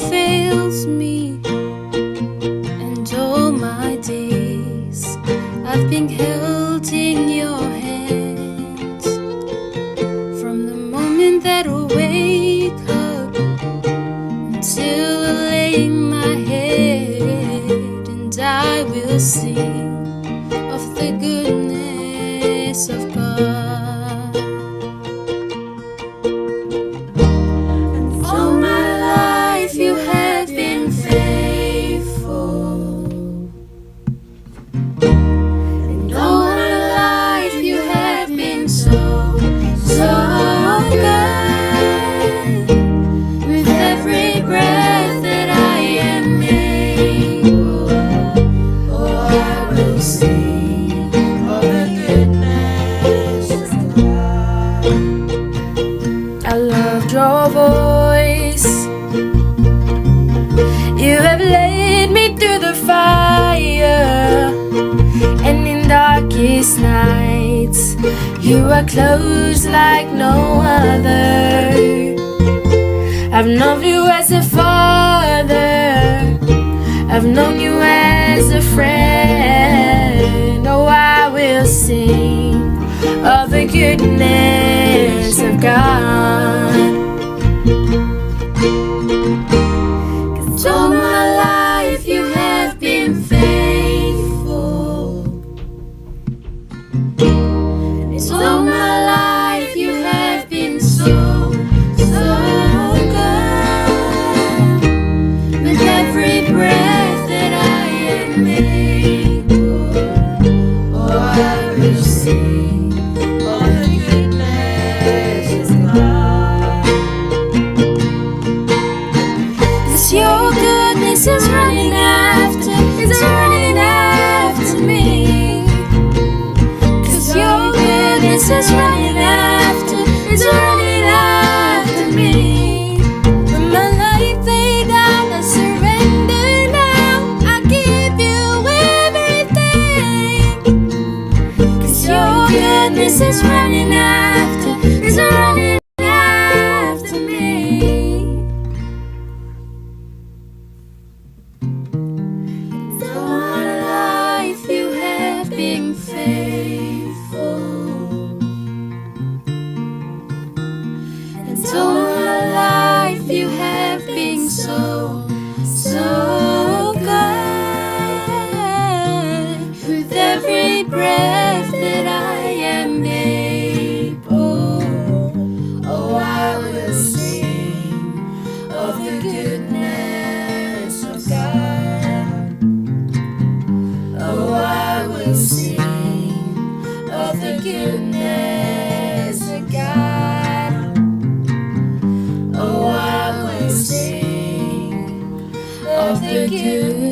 fails me, and all my days I've been held in your hands. From the moment that I wake up until I lay my head, and I will sing of the goodness of God. And all my life you have been faithful, and all my life you have been so, so good. With every breath that I am able, oh, I will sing of the goodness of God. I loved your voice. You have led me through the fire, and in darkest nights you are close like no other. I've known you as a father, I've known you as a friend. Oh, I will sing of the goodness of God. 'Cause all my life you have been faithful, and all my life you have been so, so good. With every breath that I am able, oh, I will sing of the goodness of God. 'Cause your goodness is running after me. 'Cause your goodness is running after me. When my life laid down, I surrender now. I give you everything. 'Cause your goodness is running after me. And all my life you have been faithful, and all my life you have been so, so good. With every breath that I am able, oh, I will sing of the goodness of God. Oh, I will sing of the goodness of God. Oh, I will sing of the goodness